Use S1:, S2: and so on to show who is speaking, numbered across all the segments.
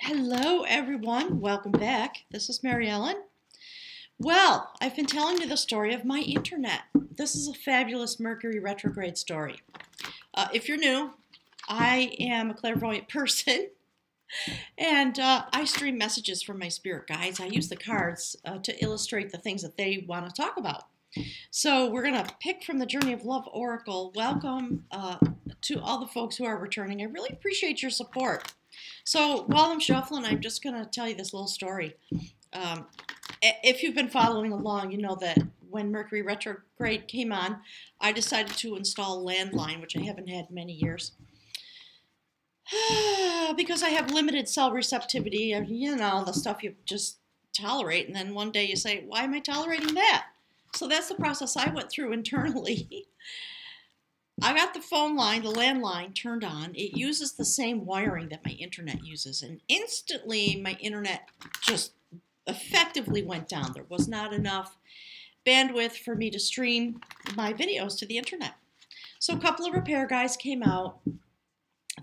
S1: Hello, everyone. Welcome back. This is Mary Ellen. Well, I've been telling you the story of my internet. This is a fabulous Mercury retrograde story. If you're new, I am a clairvoyant person, and I stream messages from my spirit guides. I use the cards to illustrate the things that they want to talk about. So we're going to pick from the Journey of Love Oracle. Welcome to all the folks who are returning. I really appreciate your support. So while I'm shuffling, I'm just going to tell you this little story. If you've been following along, you know that when Mercury retrograde came on, I decided to install a landline, which I haven't had in many years. Because I have limited cell receptivity, you know, the stuff you just tolerate. And then one day you say, why am I tolerating that? So that's the process I went through internally. I got the phone line, the landline, turned on. It uses the same wiring that my internet uses. And instantly, my internet just effectively went down. There was not enough bandwidth for me to stream my videos to the internet. So a couple of repair guys came out.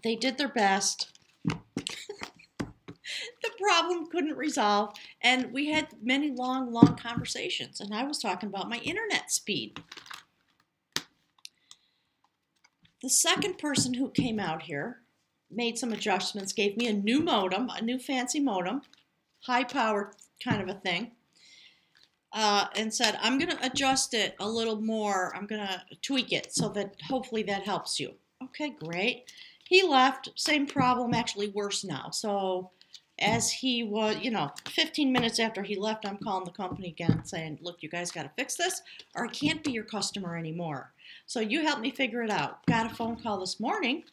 S1: They did their best. The problem couldn't resolve. And we had many long conversations. And I was talking about my internet speed. The second person who came out here made some adjustments, gave me a new modem, a new fancy modem, high-powered kind of a thing, and said, I'm going to adjust it a little more. I'm going to tweak it so that hopefully that helps you. Okay, great. He left. Same problem, actually worse now. So as he was, 15 minutes after he left, I'm calling the company again saying, look, you guys got to fix this or I can't be your customer anymore. So you help me figure it out. Got a phone call this morning.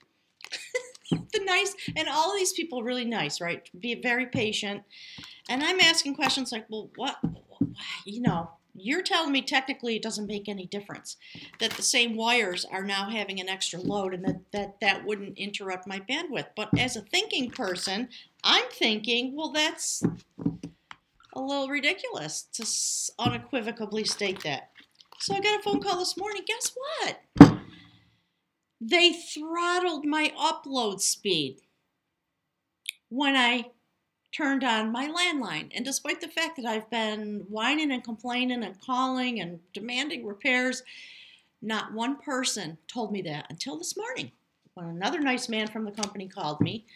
S1: And all of these people are really nice, right? Be very patient. And I'm asking questions like, well, what, you're telling me technically it doesn't make any difference, that the same wires are now having an extra load and that wouldn't interrupt my bandwidth. But as a thinking person, I'm thinking, well, that's a little ridiculous to unequivocally state that. So I got a phone call this morning. Guess what? They throttled my upload speed when I turned on my landline. And despite the fact that I've been whining and complaining and calling and demanding repairs, not one person told me that until this morning when another nice man from the company called me.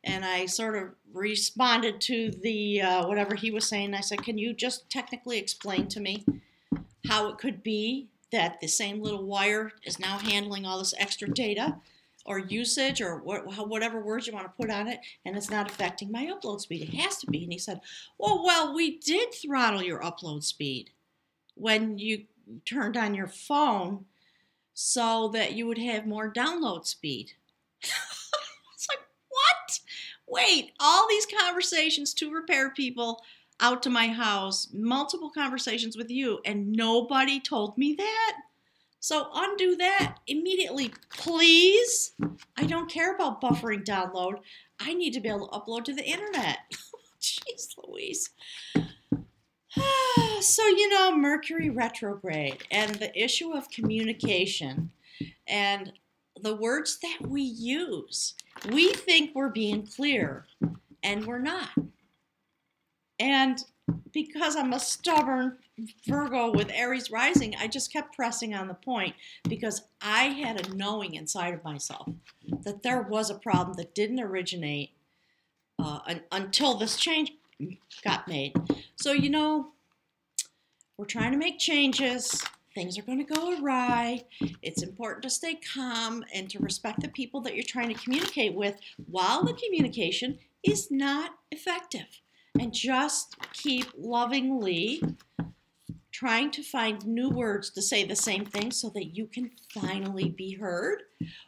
S1: And I sort of responded to the whatever he was saying. I said, can you just technically explain to me how it could be that the same little wire is now handling all this extra data or usage or whatever words you want to put on it, and it's not affecting my upload speed? It has to be. And he said, well, we did throttle your upload speed when you turned on your phone so that you would have more download speed. It's like, what? Wait, all these conversations to repair people out to my house, multiple conversations with you, and nobody told me that? So undo that immediately, please. I don't care about buffering download. I need to be able to upload to the internet. Jeez Louise. So, Mercury retrograde and the issue of communication and the words that we use. We think we're being clear, and we're not. And because I'm a stubborn Virgo with Aries rising, I just kept pressing on the point because I had a knowing inside of myself that there was a problem that didn't originate until this change got made. So, we're trying to make changes. Things are going to go awry. It's important to stay calm and to respect the people that you're trying to communicate with while the communication is not effective. And just keep lovingly trying to find new words to say the same thing so that you can finally be heard,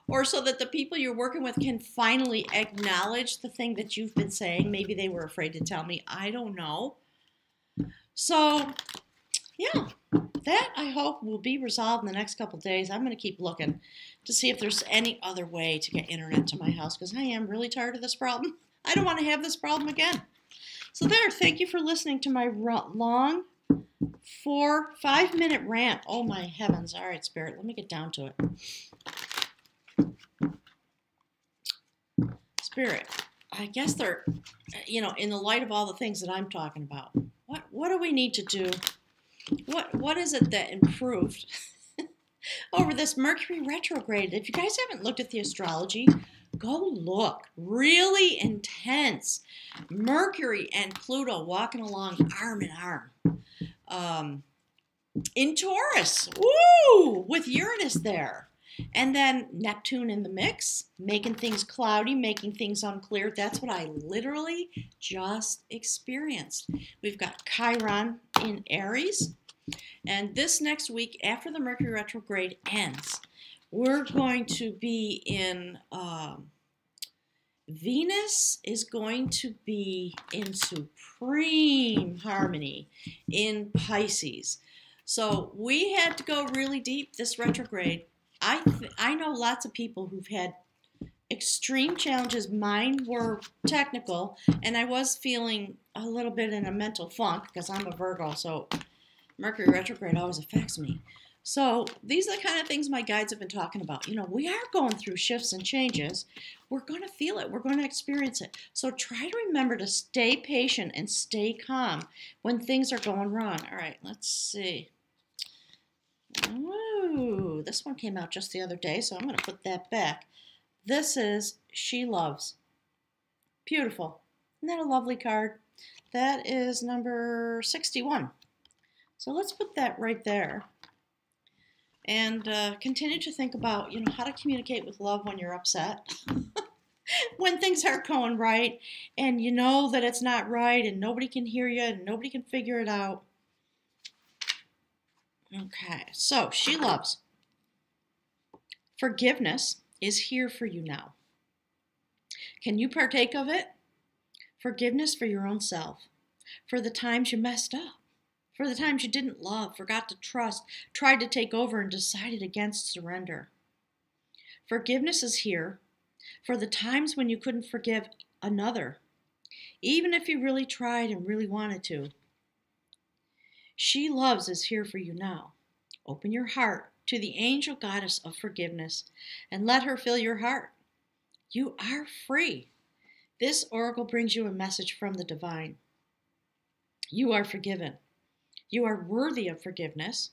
S1: or so that the people you're working with can finally acknowledge the thing that you've been saying. Maybe they were afraid to tell me. I don't know. So, yeah, that I hope will be resolved in the next couple days. I'm going to keep looking to see if there's any other way to get internet to my house because I am really tired of this problem. I don't want to have this problem again. So there, thank you for listening to my long 5-minute rant. Oh my heavens. All right, Spirit, let me get down to it. Spirit, I guess they're, in the light of all the things that I'm talking about, what do we need to do? What is it that improved over this Mercury retrograde? If you guys haven't looked at the astrology, go look. Really intense. Mercury and Pluto walking along arm in arm. In Taurus, woo, with Uranus there. And then Neptune in the mix, making things cloudy, making things unclear. That's what I literally just experienced. We've got Chiron in Aries. And this next week, after the Mercury retrograde ends, we're going to be in, Venus is going to be in supreme harmony in Pisces. So we had to go really deep this retrograde. I know lots of people who've had extreme challenges. Mine were technical, and I was feeling a little bit in a mental funk because I'm a Virgo, so Mercury retrograde always affects me. So these are the kind of things my guides have been talking about. We are going through shifts and changes. We're going to feel it. We're going to experience it. So try to remember to stay patient and stay calm when things are going wrong. All right, let's see. Ooh, this one came out just the other day, so I'm going to put that back. This is She Loves. Beautiful. Isn't that a lovely card? That is number 61. So let's put that right there. And continue to think about, how to communicate with love when you're upset. When things aren't going right, and you know that it's not right, and nobody can hear you, and nobody can figure it out. Okay, so She Loves. Forgiveness is here for you now. Can you partake of it? Forgiveness for your own self, for the times you messed up, for the times you didn't love, forgot to trust, tried to take over, and decided against surrender. Forgiveness is here for the times when you couldn't forgive another, even if you really tried and really wanted to. She Loves is here for you now. Open your heart to the angel goddess of forgiveness and let her fill your heart. You are free. This oracle brings you a message from the divine. You are forgiven. You are worthy of forgiveness,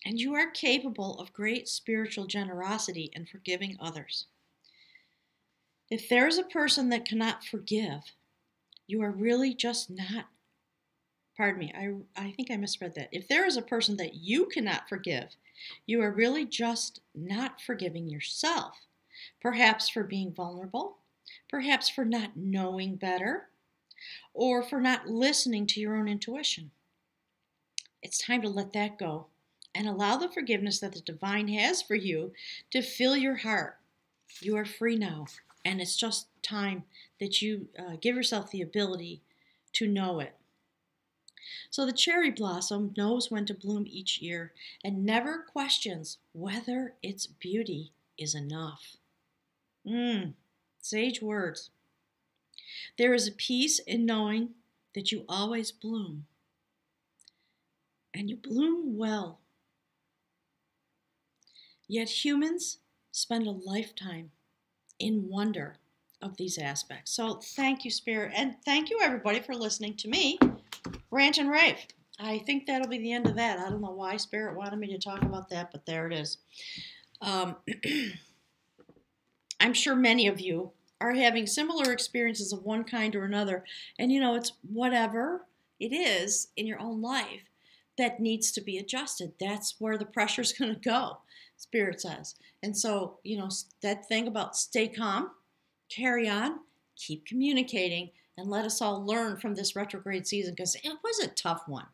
S1: and you are capable of great spiritual generosity in forgiving others. If there is a person that cannot forgive, you are really just not. Pardon me, I think I misread that. If there is a person that you cannot forgive, you are really just not forgiving yourself. Perhaps for being vulnerable, perhaps for not knowing better, or for not listening to your own intuition. It's time to let that go and allow the forgiveness that the divine has for you to fill your heart. You are free now, and it's just time that you give yourself the ability to know it. So the cherry blossom knows when to bloom each year and never questions whether its beauty is enough. Sage words. There is a peace in knowing that you always bloom, and you bloom well. Yet humans spend a lifetime in wonder of these aspects. So thank you, Spirit, and thank you, everybody, for listening to me rant and rave. I think that'll be the end of that. I don't know why Spirit wanted me to talk about that, but there it is. I'm sure many of you are having similar experiences of one kind or another, and it's whatever it is in your own life that needs to be adjusted. That's where the pressure's going to go, Spirit says. And so, that thing about stay calm, carry on, keep communicating, and let us all learn from this retrograde season, because it was a tough one.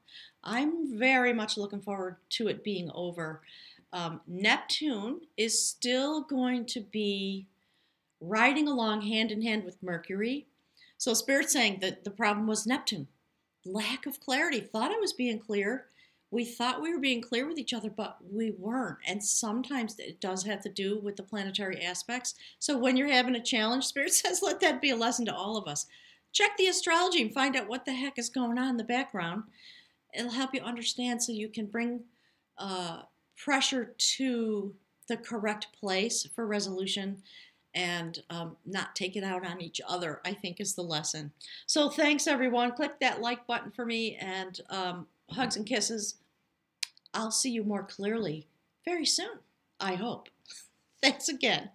S1: I'm very much looking forward to it being over. Neptune is still going to be riding along hand in hand with Mercury. So Spirit's saying that the problem was Neptune. Lack of clarity. Thought I was being clear. We thought we were being clear with each other, but we weren't. And sometimes it does have to do with the planetary aspects. So when you're having a challenge, Spirit says, let that be a lesson to all of us. Check the astrology and find out what the heck is going on in the background. It'll help you understand so you can bring pressure to the correct place for resolution and not take it out on each other, I think is the lesson. So thanks, everyone. Click that like button for me, and hugs and kisses. I'll see you more clearly very soon, I hope. Thanks again.